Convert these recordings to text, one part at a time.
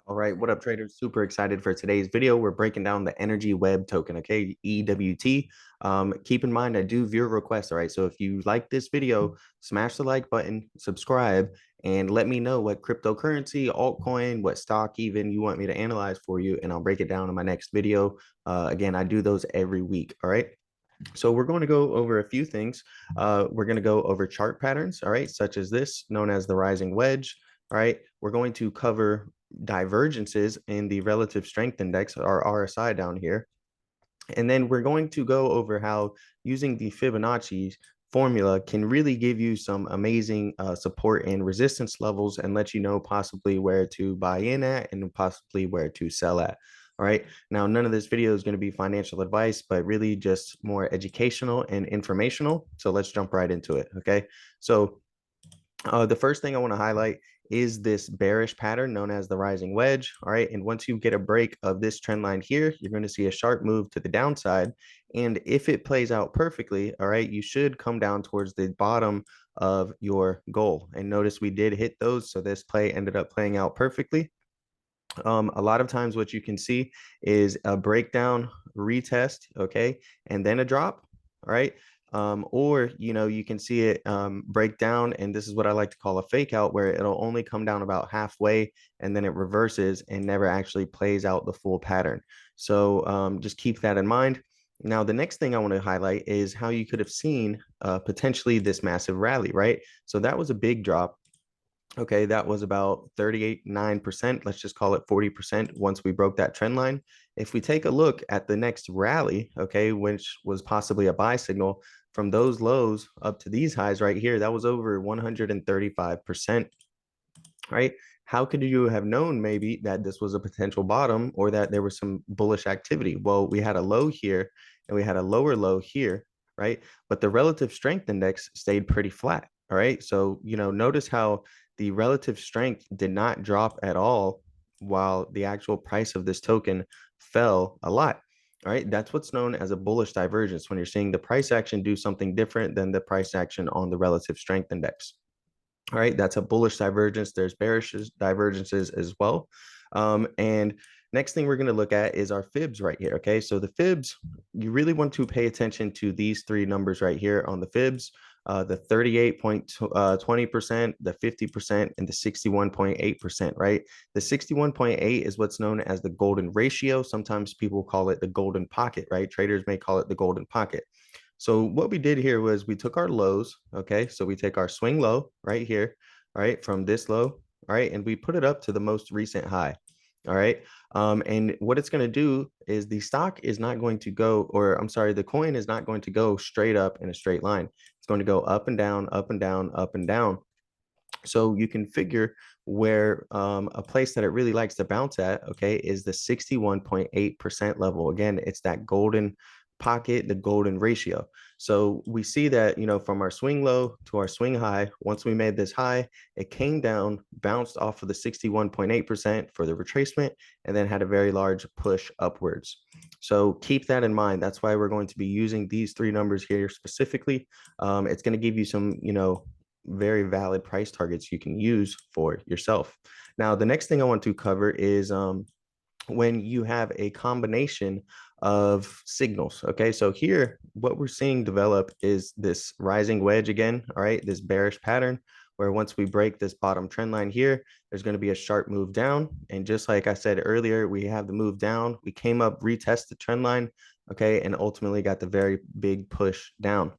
All right, what up, traders? Super excited for today's video. We're breaking down the Energy Web token, okay, EWT. Keep in mind, I do viewer requests, all right? So if you like this video, smash the like button, subscribe, and let me know what cryptocurrency, altcoin, what stock even you want me to analyze for you, and I'll break it down in my next video. Again, I do those every week, all right? So we're going to go over a few things. We're going to go over chart patterns, all right, such as this, known as the rising wedge, all right? We're going to cover divergences in the relative strength index, or RSI down here. And then we're going to go over how using the Fibonacci formula can really give you some amazing support and resistance levels and let you know possibly where to buy in at and possibly where to sell at. All right. Now, none of this video is going to be financial advice, but really just more educational and informational. So let's jump right into it. Okay. So the first thing I want to highlight is this bearish pattern known as the rising wedge. All right. And once you get a break of this trend line here, you're going to see a sharp move to the downside. And if it plays out perfectly, all right, you should come down towards the bottom of your goal. And notice we did hit those. So this play ended up playing out perfectly. A lot of times what you can see is a breakdown, retest, okay, and then a drop, all right? Or, you can see it break down, and this is what I like to call a fake out, where it'll only come down about halfway, and then it reverses and never actually plays out the full pattern. So just keep that in mind. Now, the next thing I want to highlight is how you could have seen potentially this massive rally, right? So that was a big drop. Okay, that was about 38.9%. Let's just call it 40% once we broke that trend line. If we take a look at the next rally, okay, which was possibly a buy signal from those lows up to these highs right here, that was over 135%, right? How could you have known maybe that this was a potential bottom or that there was some bullish activity? Well, we had a low here and we had a lower low here, right? But the relative strength index stayed pretty flat. All right. So, notice how the relative strength did not drop at all while the actual price of this token fell a lot. All right. That's what's known as a bullish divergence when you're seeing the price action do something different than the price action on the relative strength index. All right, that's a bullish divergence. There's bearish divergences as well. And next thing we're going to look at is our fibs right here. Okay, so the fibs, you really want to pay attention to these three numbers right here on the fibs, the 38.20%, the 50%, and the 61.8%, right? The 61.8 is what's known as the golden ratio. Sometimes people call it the golden pocket, right? Traders may call it the golden pocket. So what we did here was we took our lows, okay? So we take our swing low right here, all right, from this low, all right, and we put it up to the most recent high, all right? And what it's going to do is the stock is not going to go, or I'm sorry, the coin is not going to go straight up in a straight line. It's going to go up and down, up and down, up and down. So you can figure where a place that it really likes to bounce at, okay, is the 61.8% level. Again, it's that golden pocket, the golden ratio. So we see that, from our swing low to our swing high, once we made this high, it came down, bounced off of the 61.8% for the retracement, and then had a very large push upwards. So keep that in mind. That's why we're going to be using these three numbers here specifically. It's going to give you some, very valid price targets you can use for yourself. Now, the next thing I want to cover is when you have a combination of signals. Okay, so here, what we're seeing develop is this rising wedge again, all right, this bearish pattern where once we break this bottom trend line here, there's going to be a sharp move down. And just like I said earlier, we have the move down. We came up, retest the trend line, okay, and ultimately got the very big push down.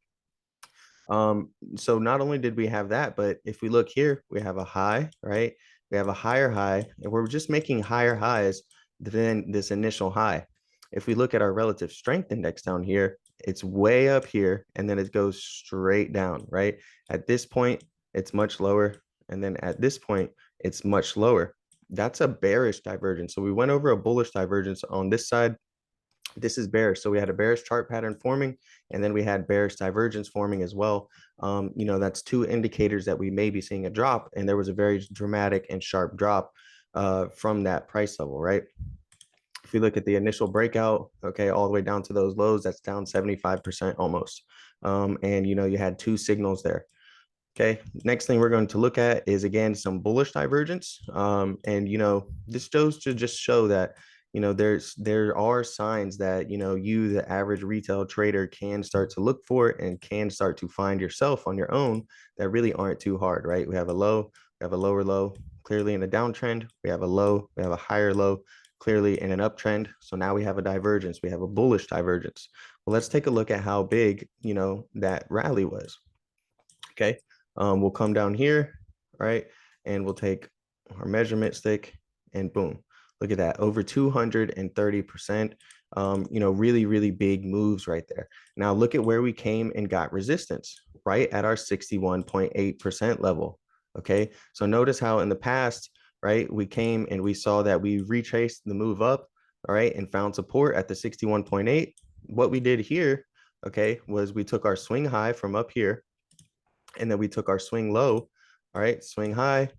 So not only did we have that, but if we look here, we have a high, right? We have a higher high, and we're just making higher highs than this initial high. If we look at our relative strength index down here, it's way up here, and then it goes straight down, right? At this point, it's much lower, and then at this point, it's much lower. That's a bearish divergence. So we went over a bullish divergence on this side. This is bearish. So we had a bearish chart pattern forming, and then we had bearish divergence forming as well. That's two indicators that we may be seeing a drop, and there was a very dramatic and sharp drop from that price level, right? If you look at the initial breakout, okay, all the way down to those lows, that's down 75% almost. And you had two signals there. Okay, next thing we're going to look at is again some bullish divergence. And this goes to just show that there are signs that you, the average retail trader, can start to look for and can start to find yourself on your own that really aren't too hard, right? We have a low, we have a lower low, clearly in a downtrend. We have a low, we have a higher low, clearly in an uptrend. So now we have a divergence. We have a bullish divergence. Well, let's take a look at how big that rally was. Okay. We'll come down here, right? And we'll take our measurement stick and boom, look at that, over 230%. Really, really big moves right there. Now look at where we came and got resistance, right at our 61.8% level. Okay. So notice how in the past, right, we came and we saw that we retraced the move up, all right, and found support at the 61.8. What we did here, okay, was we took our swing high from up here, and then we took our swing low. All right, swing high,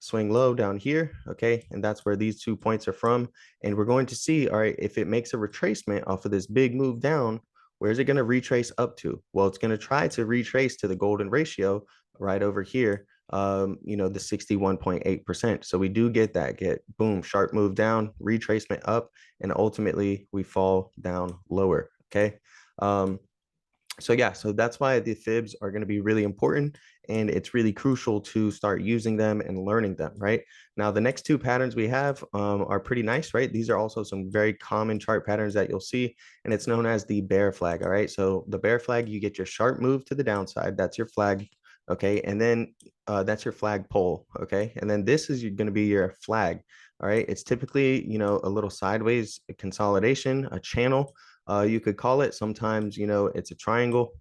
swing low down here. Okay, and that's where these 2 points are from. And we're going to see, all right, if it makes a retracement off of this big move down, where's it going to retrace up to? Well, it's going to try to retrace to the golden ratio right over here, the 61.8%. So we do get boom, sharp move down, retracement up, and ultimately we fall down lower. Okay. So yeah, so that's why the fibs are going to be really important, and it's really crucial to start using them and learning them, right? Now, the next two patterns we have are pretty nice, right? These are also some very common chart patterns that you'll see, and it's known as the bear flag, all right? So the bear flag, you get your sharp move to the downside. That's your flag, okay? And then that's your flag pole, okay? And then this is going to be your flag, all right? It's typically, a little sideways consolidation, a channel, you could call it. Sometimes, it's a triangle.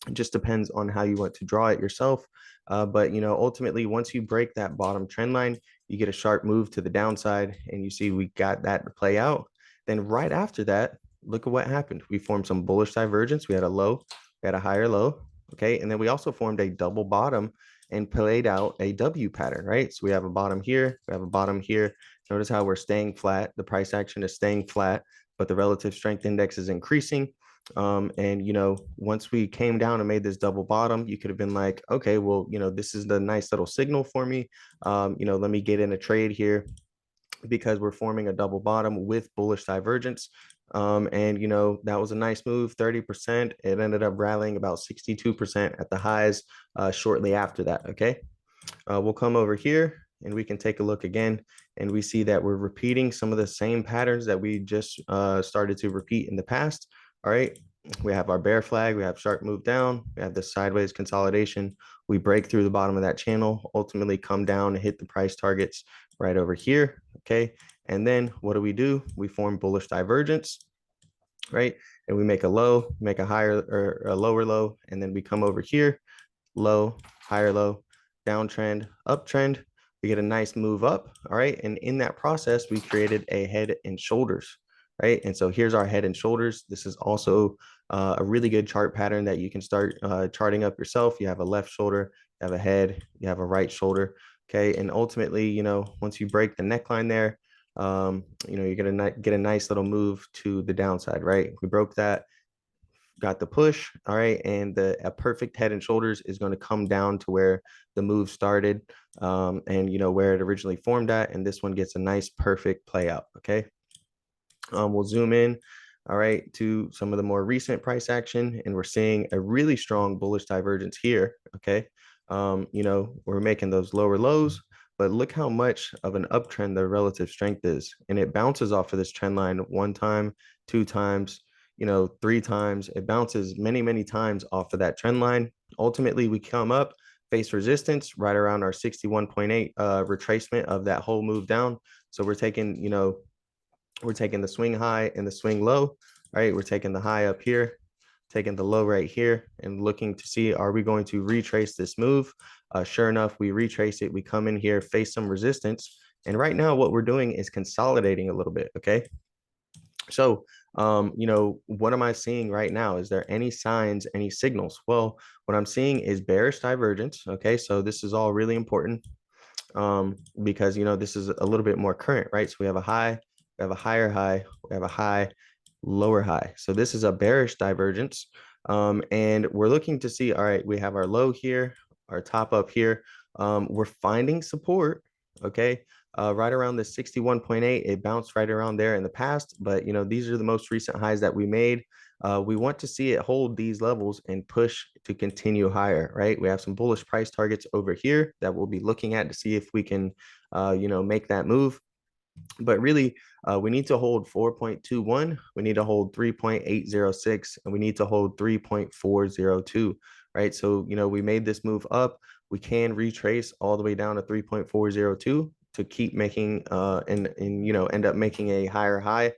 It just depends on how you want to draw it yourself. But, ultimately, once you break that bottom trend line, you get a sharp move to the downside, and you see we got that to play out. Then right after that, look at what happened. We formed some bullish divergence. We had a low, we had a higher low. Okay. And then we also formed a double bottom and played out a W pattern, right? So we have a bottom here, we have a bottom here. Notice how we're staying flat. The price action is staying flat, but the relative strength index is increasing. And once we came down and made this double bottom, you could have been like, okay, well, this is the nice little signal for me. Let me get in a trade here because we're forming a double bottom with bullish divergence. And that was a nice move, 30%. It ended up rallying about 62% at the highs shortly after that. Okay. We'll come over here and we can take a look again, and we see that we're repeating some of the same patterns that we just started to repeat in the past. All right, we have our bear flag, we have sharp move down, we have the sideways consolidation, we break through the bottom of that channel, ultimately come down and hit the price targets right over here. Okay, and then what do? We form bullish divergence, right? And we make a low, make a higher or a lower low, and then we come over here, low, higher low, downtrend, uptrend. We get a nice move up. All right. And in that process, we created a head and shoulders. Right. And so here's our head and shoulders. This is also a really good chart pattern that you can start charting up yourself. You have a left shoulder, you have a head, you have a right shoulder. Okay. And ultimately, once you break the neckline there, you're going to get a nice little move to the downside. Right. We broke that, got the push. All right. And a perfect head and shoulders is going to come down to where the move started, and where it originally formed at. And this one gets a nice, perfect play out. Okay. We'll zoom in, all right, to some of the more recent price action, and we're seeing a really strong bullish divergence here. Okay. We're making those lower lows, but look how much of an uptrend the relative strength is. And it bounces off of this trend line one time, two times, three times. It bounces many, many times off of that trend line. Ultimately, we come up, face resistance right around our 61.8 retracement of that whole move down. So we're taking, we're taking the swing high and the swing low, right? We're taking the high up here, taking the low right here, and looking to see, are we going to retrace this move? Sure enough, we retrace it. We come in here, face some resistance. And right now what we're doing is consolidating a little bit. Okay. So, what am I seeing right now? Is there any signs, any signals? Well, what I'm seeing is bearish divergence. Okay. So this is all really important because, this is a little bit more current, right? So we have a high, we have a higher high, we have a high, lower high. So this is a bearish divergence. And we're looking to see, all right, we have our low here, our top up here. We're finding support, okay, right around the 61.8. It bounced right around there in the past, but these are the most recent highs that we made. We want to see it hold these levels and push to continue higher, right? We have some bullish price targets over here that we'll be looking at to see if we can, make that move. But really, we need to hold 4.21, we need to hold 3.806, and we need to hold 3.402, right? So, we made this move up. We can retrace all the way down to 3.402 to keep making and end up making a higher high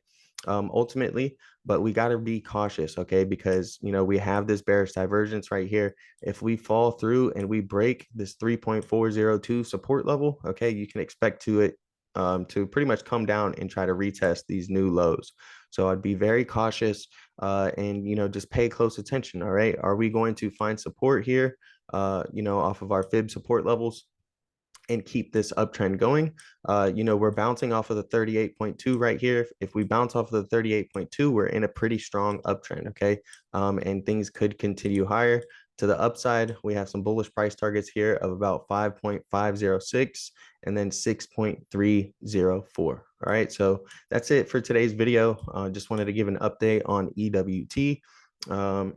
ultimately. But we got to be cautious, okay? Because we have this bearish divergence right here. If we fall through and we break this 3.402 support level, okay, you can expect to pretty much come down and try to retest these new lows. So I'd be very cautious and just pay close attention. All right, are we going to find support here off of our fib support levels and keep this uptrend going? We're bouncing off of the 38.2 right here. If we bounce off of the 38.2, we're in a pretty strong uptrend, okay? And things could continue higher. To the upside, we have some bullish price targets here of about 5.506 and then 6.304. All right, so that's it for today's video. Just wanted to give an update on EWT.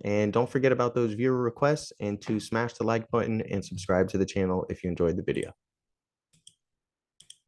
And don't forget about those viewer requests and to smash the like button and subscribe to the channel if you enjoyed the video.